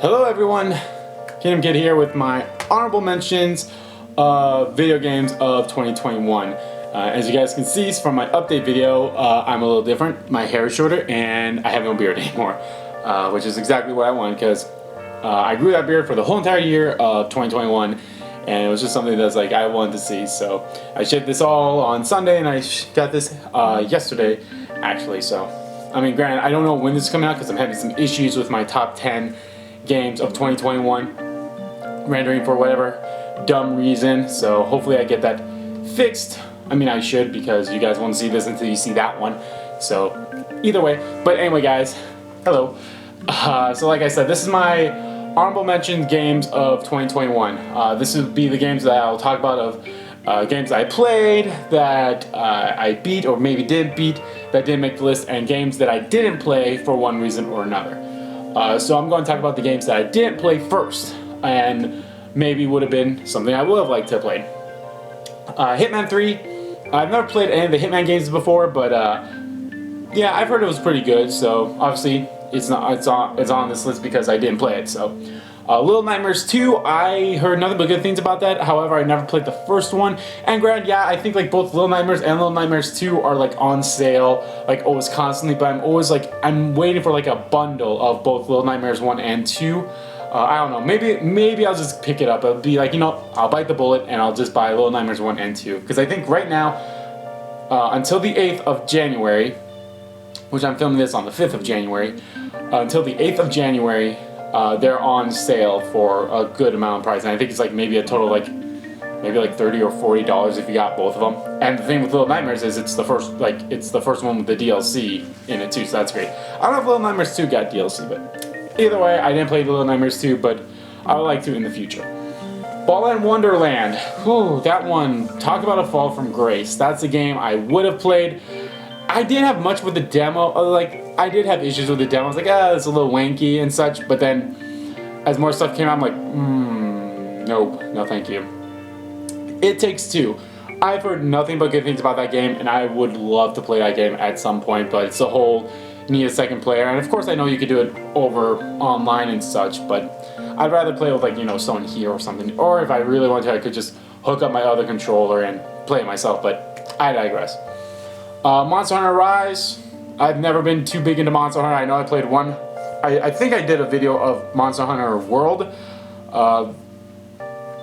Hello everyone, Kingdom Kid here with my honorable mentions of video games of 2021. As you guys can see from my update video, I'm a little different. My hair is shorter and I have no beard anymore, which is exactly what I wanted because I grew that beard for the whole entire year of 2021 and it was just something that's like I wanted to see. So I shaved this all on Sunday and I got this yesterday actually. So I mean, granted, I don't know when this is coming out because I'm having some issues with my top 10 games of 2021 rendering for whatever dumb reason, so hopefully I get that fixed. I mean, I should, because you guys won't see this until you see that one, so either way. But anyway guys, hello. So like I said, this is my honorable mention games of 2021. This would be the games that I'll talk about of games I played, that I beat or maybe didn't beat, that didn't make the list, and games that I didn't play for one reason or another. So I'm going to talk about the games that I didn't play first, and maybe would have been something I would have liked to have played. Hitman 3. I've never played any of the Hitman games before, but yeah, I've heard it was pretty good. So obviously it's on this list because I didn't play it. So Little Nightmares 2. I heard nothing but good things about that. However, I never played the first one. And granted, yeah, I think like both Little Nightmares and Little Nightmares 2 are like on sale, like always constantly. But I'm always like I'm waiting for like a bundle of both Little Nightmares 1 and 2. I don't know. Maybe I'll just pick it up. I'll be like, you know, I'll bite the bullet and I'll just buy Little Nightmares 1 and 2. Because I think right now, until the 8th of January, which I'm filming this on the 5th of January, until the 8th of January. They're on sale for a good amount of price, and I think it's like maybe a total like maybe like $30 or $40 if you got both of them. And the thing with Little Nightmares is it's the first one with the DLC in it too, so that's great. I don't know if Little Nightmares 2 got DLC, but either way, I didn't play Little Nightmares 2, but I would like to in the future. Ball and Wonderland. Whew, that one. Talk about a fall from grace. That's a game I would have played. I didn't have much with the demo. Like, I did have issues with the demo. I was like, it's a little wanky and such. But then, as more stuff came out, I'm like, nope, no thank you. It Takes Two. I've heard nothing but good things about that game, and I would love to play that game at some point. But it's a whole, you need a second player. And of course, I know you could do it over online and such. But I'd rather play with, like, you know, someone here or something. Or if I really wanted to, I could just hook up my other controller and play it myself. But I digress. Monster Hunter Rise. I've never been too big into Monster Hunter. I know I played one. I think I did a video of Monster Hunter World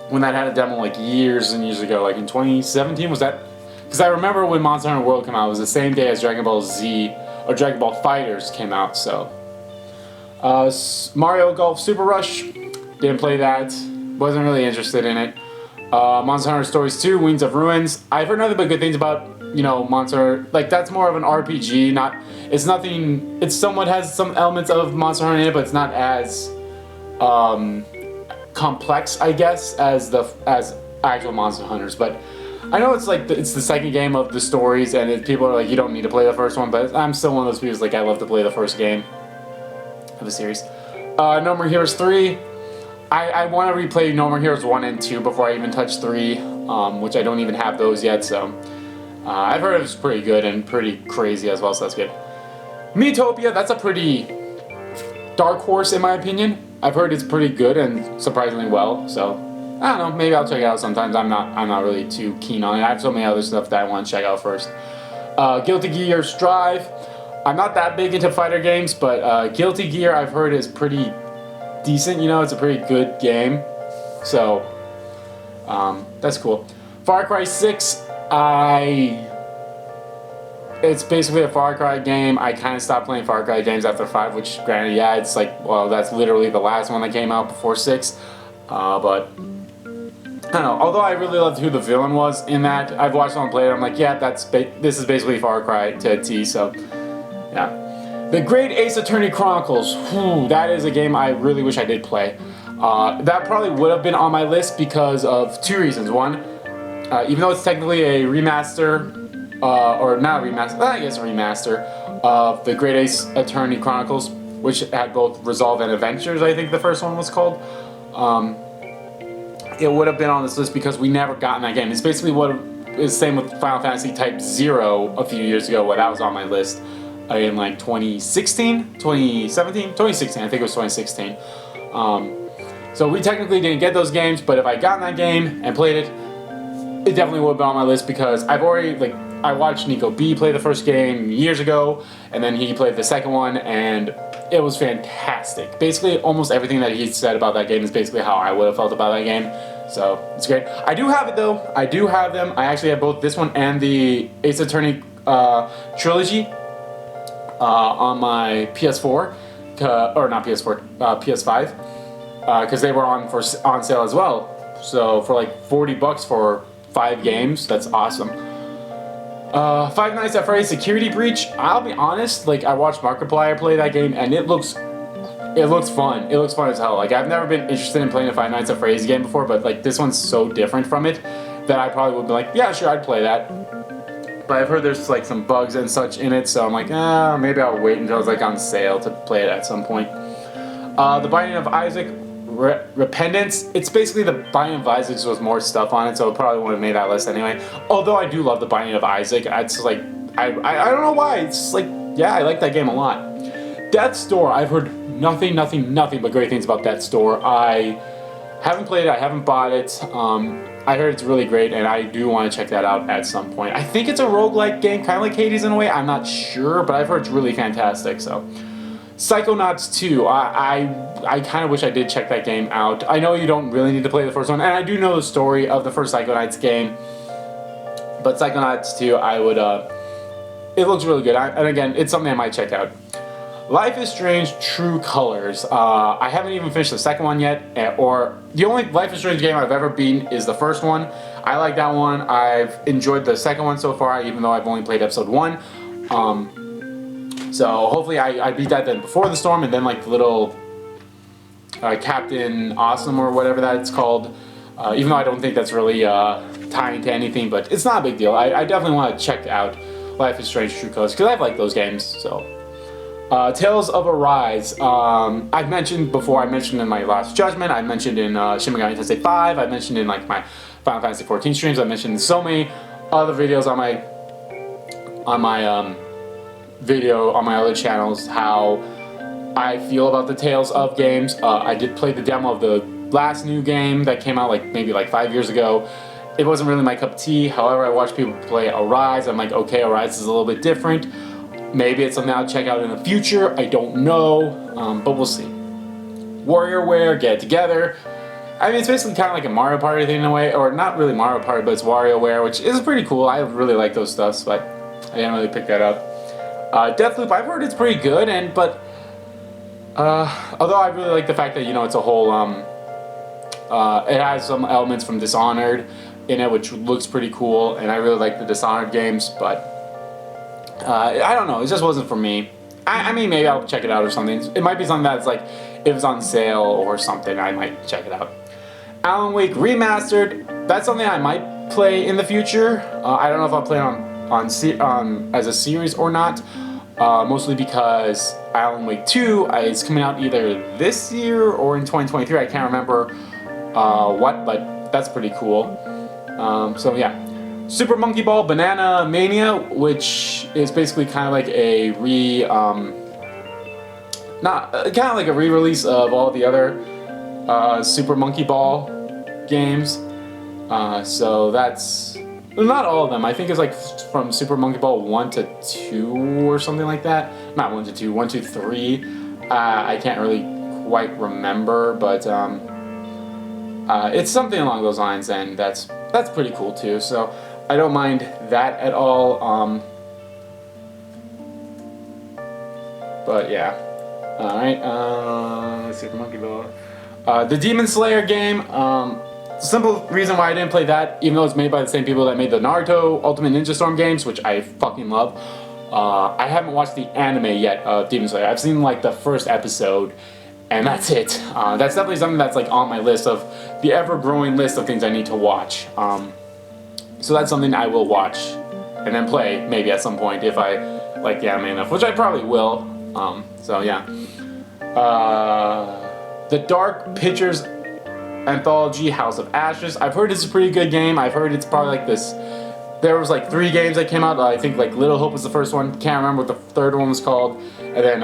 when that had a demo like years and years ago, like in 2017. Was that? Because I remember when Monster Hunter World came out, it was the same day as Dragon Ball Z or Dragon Ball FighterZ came out. So Mario Golf Super Rush. Didn't play that. Wasn't really interested in it. Monster Hunter Stories 2, Wings of Ruins. I've heard nothing but good things about, you know, Monster, like that's more of an RPG, it somewhat has some elements of Monster Hunter in it, but it's not as complex, I guess, as actual Monster Hunters. But I know it's like it's the second game of the stories, and people are like, you don't need to play the first one, but I'm still one of those people like I love to play the first game of the series. No More Heroes 3. I want to replay No More Heroes 1 and 2 before I even touch 3, which I don't even have those yet, so I've heard it was pretty good and pretty crazy as well, so that's good. Miitopia, that's a pretty dark horse in my opinion. I've heard it's pretty good and surprisingly well, so I don't know, maybe I'll check it out sometimes. I'm not really too keen on it. I have so many other stuff that I want to check out first. Guilty Gear Strive. I'm not that big into fighter games, but Guilty Gear I've heard is pretty decent, you know, it's a pretty good game, so that's cool. Far Cry 6, it's basically a Far Cry game. I kind of stopped playing Far Cry games after 5, which granted, yeah, it's like, well, that's literally the last one that came out before 6, but I don't know, although I really loved who the villain was in that. I've watched someone play it, I'm like, yeah, this is basically Far Cry to a T, so yeah. The Great Ace Attorney Chronicles. Whew, that is a game I really wish I did play. That probably would have been on my list because of two reasons. One, even though it's technically a remaster, or not a remaster, I guess a remaster of the Great Ace Attorney Chronicles, which had both Resolve and Adventures, I think the first one was called. It would have been on this list because we never got in that game. It's basically what is the same with Final Fantasy Type 0 a few years ago, where that was on my list. In like 2016, 2017, 2016, I think it was 2016. So we technically didn't get those games, but if I got that game and played it, it definitely would have been on my list because I've already, like, I watched Nico B play the first game years ago, and then he played the second one, and it was fantastic. Basically, almost everything that he said about that game is basically how I would have felt about that game. So, it's great. I do have it, though. I do have them. I actually have both this one and the Ace Attorney trilogy on my PS4, or not PS4, PS5, because they were on sale as well. So, for like $40 for 5 games, that's awesome. Five Nights at Freddy's Security Breach. I'll be honest, like I watched Markiplier play that game, and it looks fun. It looks fun as hell. Like I've never been interested in playing a Five Nights at Freddy's game before, but like this one's so different from it that I probably would be like, yeah, sure, I'd play that. But I've heard there's like some bugs and such in it, so I'm like, maybe I'll wait until it's like on sale to play it at some point. The Binding of Isaac. Repentance. It's basically the Binding of Isaac with more stuff on it, so it probably wouldn't have made that list anyway. Although I do love the Binding of Isaac. It's like I don't know why. It's just like, yeah, I like that game a lot. Death's Door. I've heard nothing but great things about Death's Door. I haven't played it. I haven't bought it. I heard it's really great, and I do want to check that out at some point. I think it's a roguelike game, kind of like Hades in a way. I'm not sure, but I've heard it's really fantastic. So. Psychonauts 2, I kind of wish I did check that game out. I know you don't really need to play the first one, and I do know the story of the first Psychonauts game, but Psychonauts 2, I would, it looks really good, and again, it's something I might check out. Life is Strange True Colors. I haven't even finished the second one yet, or the only Life is Strange game I've ever beaten is the first one. I like that one. I've enjoyed the second one so far, even though I've only played episode 1. So hopefully I beat that then before the storm, and then like the little Captain Awesome or whatever that's called. Even though I don't think that's really tying to anything, but it's not a big deal. I definitely want to check out Life is Strange True Colors because I've liked those games. So Tales of Arise. I've mentioned before. I mentioned in my Last Judgment. I mentioned in Shin Megami Tensei 5. I mentioned in like my Final Fantasy 14 streams. I mentioned in so many other videos on my video on my other channels how I feel about the Tales of games. I did play the demo of the last new game that came out like maybe like 5 years ago. It wasn't really my cup of tea. However, I watched people play Arise. I'm like, okay, Arise is a little bit different. Maybe it's something I'll check out in the future. I don't know, but we'll see. WarioWare, Get It Together. I mean, it's basically kind of like a Mario Party thing in a way, or not really Mario Party, but it's WarioWare, which is pretty cool. I really like those stuffs, but I didn't really pick that up. Deathloop, I've heard it's pretty good, but although I really like the fact that, you know, it's a whole, it has some elements from Dishonored in it, which looks pretty cool, and I really like the Dishonored games, but I don't know, it just wasn't for me. I mean, maybe I'll check it out or something. It might be something that's like, if it's on sale or something, I might check it out. Alan Wake Remastered, that's something I might play in the future. I don't know if I'll play as a series or not, mostly because Alan Wake 2 is coming out either this year or in 2023. I can't remember what, but that's pretty cool. So yeah, Super Monkey Ball Banana Mania, which is basically kind of like a re-release of all the other Super Monkey Ball games. So that's not all of them. I think it's like from Super Monkey Ball 1 to 2 or something like that. Not 1 to 2, 1 to 3. I can't really quite remember, but it's something along those lines, and that's pretty cool too. So I don't mind that at all. But yeah. Alright, Super Monkey Ball. The Demon Slayer game. Simple reason why I didn't play that, even though it's made by the same people that made the Naruto Ultimate Ninja Storm games, which I fucking love. I haven't watched the anime yet of Demon Slayer. I've seen like the first episode, and that's it. That's definitely something that's like on my list of the ever-growing list of things I need to watch. So that's something I will watch and then play maybe at some point if I like the anime enough, which I probably will. So yeah. The Dark Pictures Anthology House of Ashes. I've heard it's a pretty good game. I've heard it's probably like this. There was like 3 games that came out. I think like Little Hope was the first one. Can't remember what the third one was called. And then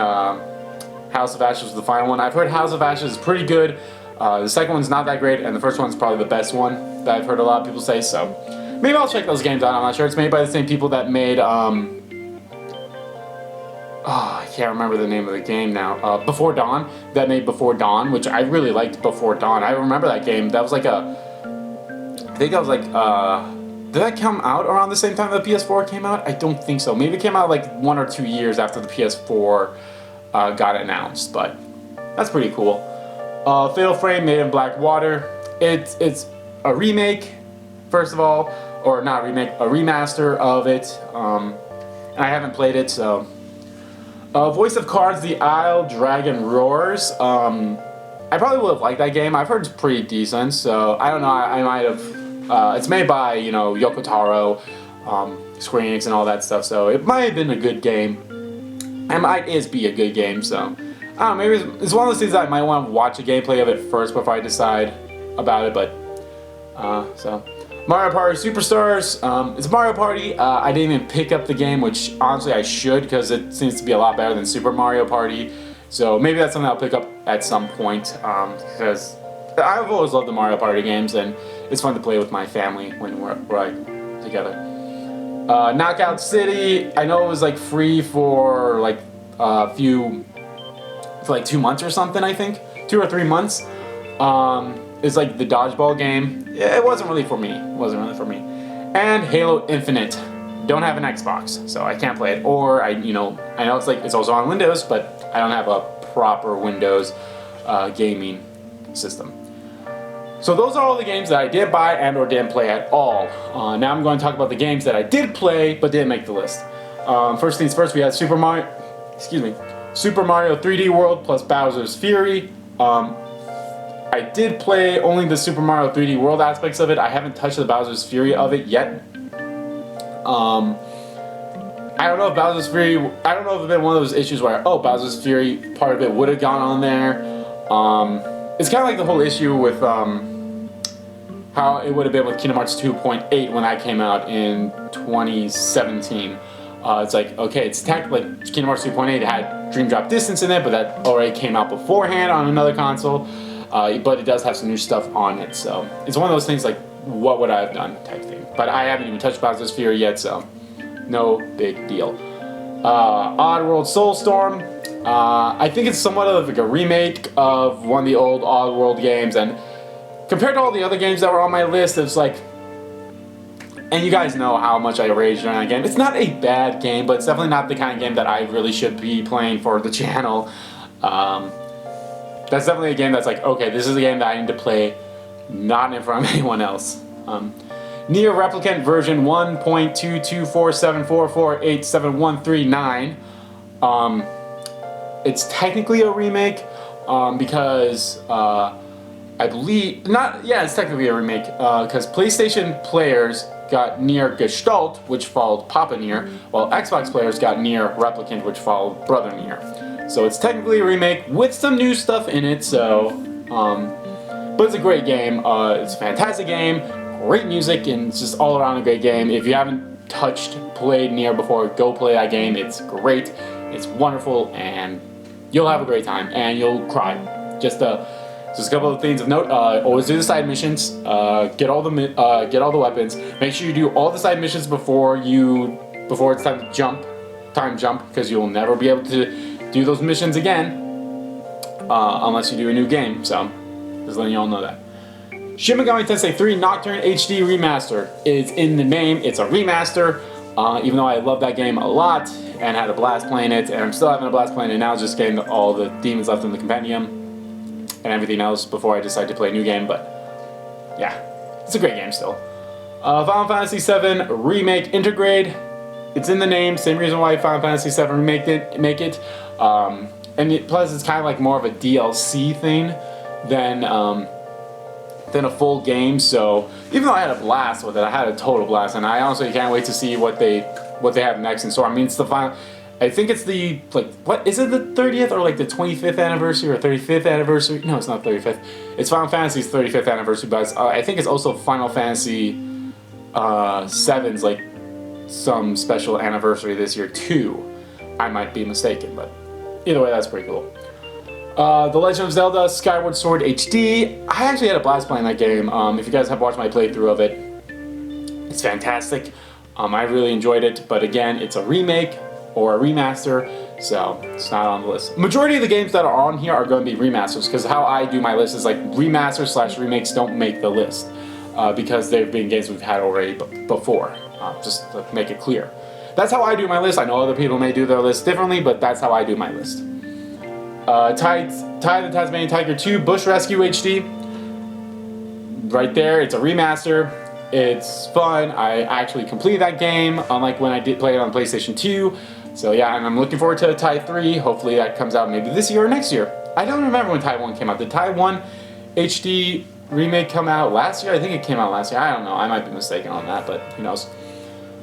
House of Ashes was the final one. I've heard House of Ashes is pretty good. The second one's not that great, and the first one's probably the best one that I've heard a lot of people say, so maybe I'll check those games out. I'm not sure. It's made by the same people that made, I can't remember the name of the game now. Before Dawn. That made Before Dawn, which I really liked Before Dawn. I remember that game. That was like I think that was like, did that come out around the same time the PS4 came out? I don't think so. Maybe it came out like 1 or 2 years after the PS4 got announced, but that's pretty cool. Fatal Frame, Made in Blackwater. It's a remake, first of all, or not remake, a remaster of it. And I haven't played it, so. Voice of Cards, The Isle, Dragon Roars. I probably would have liked that game. I've heard it's pretty decent, so I don't know. I might have. It's made by Yoko Taro, Square Enix, and all that stuff. So it might have been a good game. It might be a good game. So I don't know. Maybe it's one of those things that I might want to watch a gameplay of it first before I decide about it. But so. Mario Party Superstars, it's Mario Party. I didn't even pick up the game, which honestly I should, because it seems to be a lot better than Super Mario Party. So maybe that's something I'll pick up at some point, because I've always loved the Mario Party games, and it's fun to play with my family when we're together. Knockout City, I know it was like free for like for like 2 months or something, I think. 2 or 3 months. It's like the dodgeball game. Yeah, it wasn't really for me. And Halo Infinite. Don't have an Xbox, so I can't play it. Or I know it's also on Windows, but I don't have a proper Windows gaming system. So those are all the games that I did buy and or didn't play at all. Now I'm going to talk about the games that I did play but didn't make the list. First things first, we had Super Mario 3D World plus Bowser's Fury. I did play only the Super Mario 3D World aspects of it. I haven't touched the Bowser's Fury of it yet. I don't know if Bowser's Fury, I don't know if it's been one of those issues where, Bowser's Fury, part of it would have gone on there. It's kind of like the whole issue with how it would have been with Kingdom Hearts 2.8 when that came out in 2017. It's like, okay, it's technically, Kingdom Hearts 2.8 had Dream Drop Distance in it, but that already came out beforehand on another console. But it does have some new stuff on it, so it's one of those things like, what would I have done type thing. But I haven't even touched Bowser's Fury yet, so no big deal. Oddworld Soulstorm. I think it's somewhat of like a remake of one of the old Oddworld games, and compared to all the other games that were on my list, it's like, and you guys know how much I raged during that game. It's not a bad game, but it's definitely not the kind of game that I really should be playing for the channel. That's definitely a game that's like, okay, this is a game that I need to play, not in front of anyone else. Nier Replicant version 1.22474487139. It's technically a remake, because I believe it's technically a remake, because PlayStation players got Nier Gestalt, which followed Papa Nier, while Xbox players got Nier Replicant, which followed Brother Nier. So it's technically a remake with some new stuff in it, so, but it's a great game. It's a fantastic game, great music, and it's just all around a great game. If you haven't played Nier before, go play that game. It's great, it's wonderful, and you'll have a great time, and you'll cry. Just a couple of things of note. Always do the side missions. Get all the weapons. Make sure you do all the side missions before it's time to jump, because you'll never be able to do those missions again unless you do a new game. So just letting y'all know that. Shin Megami Tensei 3 Nocturne HD Remaster is in the name. It's a remaster. Even though I love that game a lot and had a blast playing it, and I'm still having a blast playing it now, just getting all the demons left in the compendium and everything else before I decide to play a new game. But yeah, it's a great game still. Final Fantasy VII Remake Intergrade. It's in the name, same reason why Final Fantasy VII Remake it. Plus it's kind of like more of a DLC thing than a full game. So even though I had a blast with it, I had a total blast, and I honestly can't wait to see what they have next in store. I mean, it's the final. I think it's the, what is it, the 30th or like the 25th anniversary or 35th anniversary? No, it's not 35th. It's Final Fantasy's 35th anniversary, but I think it's also Final Fantasy 7's like some special anniversary this year too. I might be mistaken, but either way, that's pretty cool. The Legend of Zelda Skyward Sword HD. I actually had a blast playing that game. If you guys have watched my playthrough of it, it's fantastic. I really enjoyed it, but again, it's a remake or a remaster, so it's not on the list. Majority of the games that are on here are going to be remasters, because how I do my list is like remasters / remakes don't make the list, because they've been games we've had already before, just to make it clear. That's how I do my list. I know other people may do their list differently, but that's how I do my list. Ty the Tasmanian Tiger 2 Bush Rescue HD. Right there, it's a remaster. It's fun. I actually completed that game, unlike when I did play it on PlayStation 2. So yeah, and I'm looking forward to Ty 3. Hopefully that comes out maybe this year or next year. I don't remember when Ty 1 came out. Did Ty 1 HD remake come out last year? I think it came out last year. I don't know. I might be mistaken on that, but who knows.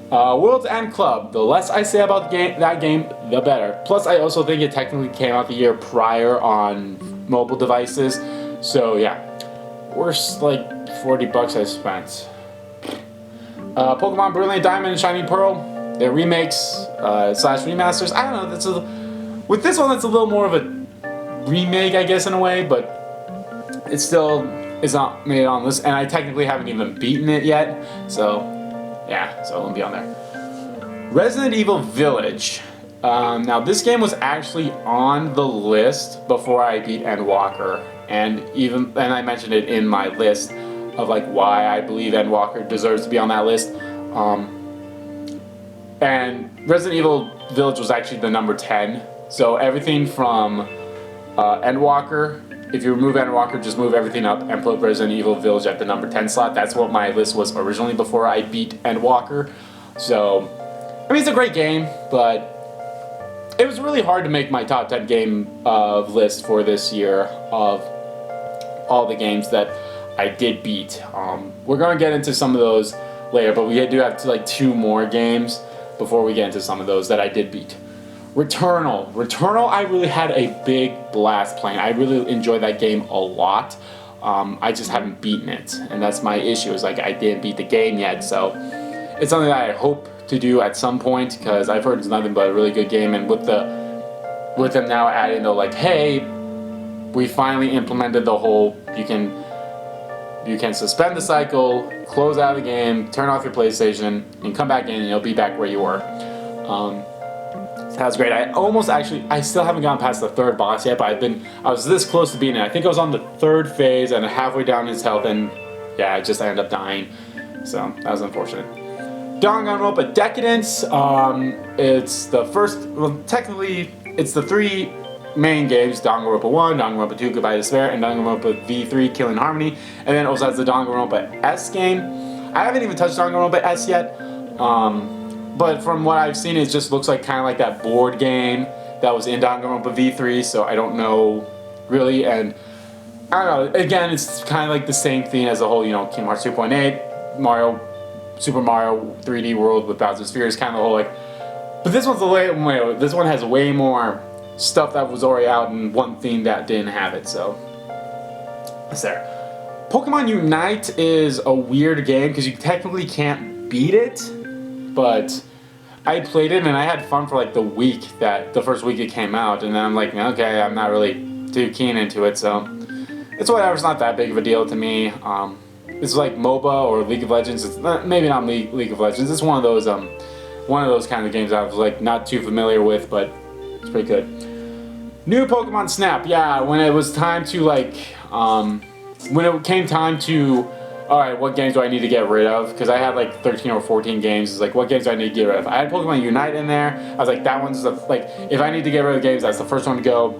Worlds End Club. The less I say about that game, the better. Plus, I also think it technically came out the year prior on mobile devices. So yeah, worst like 40 bucks I spent. Pokemon Brilliant Diamond and Shining Pearl. They're remakes / remasters. I don't know. With this one, that's a little more of a remake, I guess, in a way, but it still is not made on this, and I technically haven't even beaten it yet. So yeah, so it won't be on there. Resident Evil Village. Now this game was actually on the list before I beat Endwalker, and I mentioned it in my list of like why I believe Endwalker deserves to be on that list. And Resident Evil Village was actually the number 10. So everything from Endwalker, if you remove Endwalker, just move everything up and put Resident Evil Village at the number 10 slot. That's what my list was originally before I beat Endwalker. So, I mean, it's a great game, but it was really hard to make my top 10 game list for this year of all the games that I did beat. We're going to get into some of those later, but we do have like 2 more games before we get into some of those that I did beat. Returnal, I really had a big blast playing. I really enjoyed that game a lot. I just haven't beaten it, and that's my issue, is like I didn't beat the game yet, so it's something that I hope to do at some point, because I've heard it's nothing but a really good game, and with them now adding the like, hey, we finally implemented the whole, you can suspend the cycle, close out of the game, turn off your PlayStation, and come back in and you'll be back where you were. So that was great. I still haven't gotten past the 3rd boss yet, but I was this close to beating it. I think I was on the 3rd phase and halfway down his health, and yeah, I just ended up dying. So that was unfortunate. Danganronpa Decadence. It's the first, well, technically, it's the 3 main games: Danganronpa 1, Danganronpa 2, Goodbye Despair, and Danganronpa V3, Killing Harmony. And then it also has the Danganronpa S game. I haven't even touched Danganronpa S yet, but from what I've seen, it just looks like kind of like that board game that was in Danganronpa V3, so I don't know really, and I don't know, again, it's kind of like the same thing as the whole, Kingdom Hearts 2.8, Super Mario 3D World with Bowser's Spheres, kind of the whole like, but this this one has way more stuff that was already out and one theme that didn't have it, so it's there. Pokemon Unite is a weird game because you technically can't beat it, but I played it and I had fun for like the first week it came out, and then I'm like, okay, I'm not really too keen into it, so it's whatever. It's not that big of a deal to me. It's like MOBA or League of Legends. It's maybe not League of Legends. It's one of those kind of games I was like not too familiar with, but it's pretty good. New Pokemon Snap, yeah, when it was time to like, when it came time to, alright, what games do I need to get rid of? Because I had like 13 or 14 games, it's like, what games do I need to get rid of? I had Pokemon Unite in there, I was like, that one's, like, if I need to get rid of games, that's the first one to go.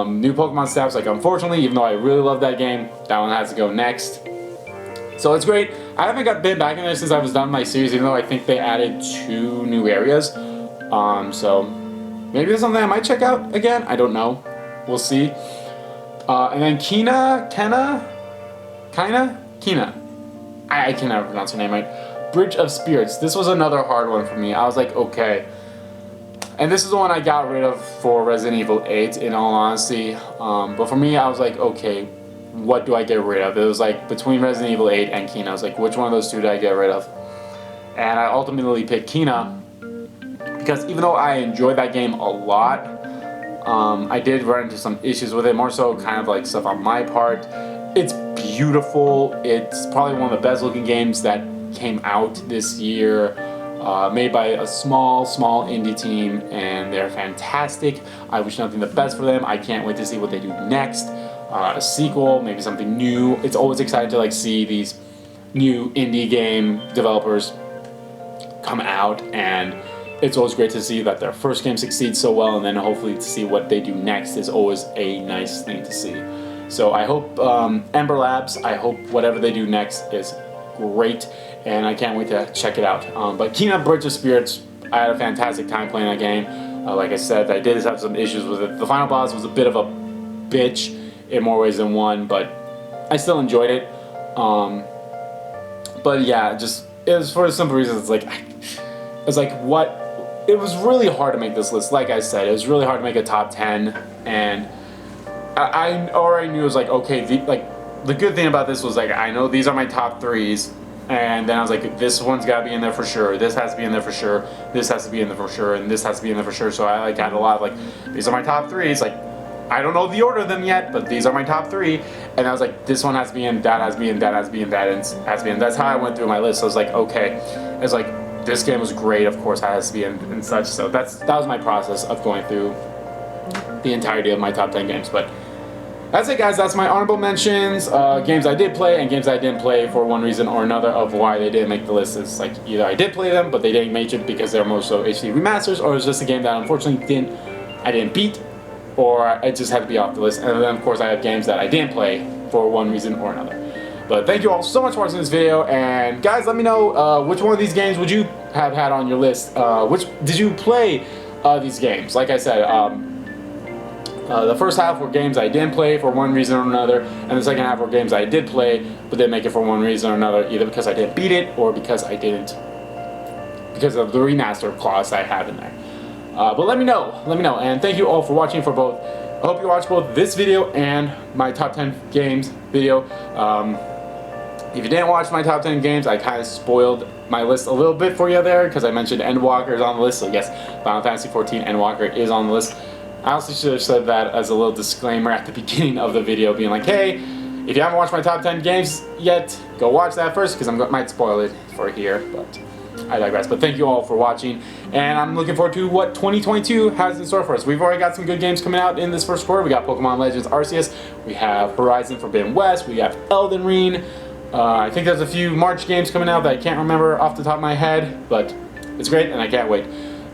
New Pokemon Snap's like, unfortunately, even though I really love that game, that one has to go next. So it's great. I haven't been back in there since I was done my series, even though I think they added 2 new areas. So maybe it's something I might check out again. I don't know. We'll see. And then Kina. I can never pronounce her name right. Bridge of Spirits. This was another hard one for me. I was like, okay. And this is the one I got rid of for Resident Evil 8, in all honesty. But for me, I was like, okay, what do I get rid of? It was like between Resident Evil 8 and Kina. I was like, which one of those 2 do I get rid of? And I ultimately picked Kina, because even though I enjoyed that game a lot, I did run into some issues with it, more so kind of like stuff on my part. It's beautiful. It's probably one of the best looking games that came out this year. Made by a small indie team, and they're fantastic. I wish nothing but the best for them. I can't wait to see what they do next. A sequel, maybe something new. It's always exciting to like see these new indie game developers come out, and it's always great to see that their first game succeeds so well, and then hopefully to see what they do next is always a nice thing to see. So I hope Ember Labs, I hope whatever they do next is great, and I can't wait to check it out. But Kena Bridge of Spirits, I had a fantastic time playing that game. Like I said, I did have some issues with it. The final boss was a bit of a bitch in more ways than one, but I still enjoyed it. But yeah, just it was for a simple reason. It's like what. It was really hard to make this list. Like I said, it was really hard to make a top 10, and I already knew it was like, okay, the good thing about this was like, I know these are my top 3s, and then I was like, this one's got to be in there for sure, this has to be in there for sure, this has to be in there for sure, and this has to be in there for sure. So I like had a lot of like, these are my top 3s, like I don't know the order of them yet, but these are my top 3, and I was like, this one has to be in, that has to be in, that has to be in, that has to be in. That's how I went through my list. So I was like, okay, it's like, this game was great, of course it has to be in and such. So that was my process of going through the entirety of my top 10 games. But that's it, guys. That's my honorable mentions, games I did play and games I didn't play for one reason or another of why they didn't make the list. It's like either I did play them, but they didn't make it because they're more so HD remasters, or it was just a game that unfortunately I didn't beat, or it just had to be off the list. And then of course I have games that I didn't play for one reason or another. But thank you all so much for watching this video, and guys, let me know which one of these games would you have had on your list. Which did you play these games? Like I said, the first half were games I didn't play for one reason or another, and the second half were games I did play but didn't make it for one reason or another, either because I didn't beat it or because of the remaster clause I have in there. But let me know, and thank you all for watching for both. I hope you watched both this video and my top 10 games video. If you didn't watch my top 10 games, I kind of spoiled my list a little bit for you there because I mentioned Endwalker is on the list. So yes, Final Fantasy XIV Endwalker is on the list. I honestly should have said that as a little disclaimer at the beginning of the video, being like, hey, if you haven't watched my top 10 games yet, go watch that first because I might spoil it for here, but I digress. But thank you all for watching, and I'm looking forward to what 2022 has in store for us. We've already got some good games coming out in this first quarter. We got Pokemon Legends Arceus, we have Horizon Forbidden West, we have Elden Ring. I think there's a few March games coming out that I can't remember off the top of my head, but it's great and I can't wait.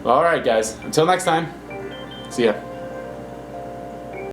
Alright guys, until next time, see ya.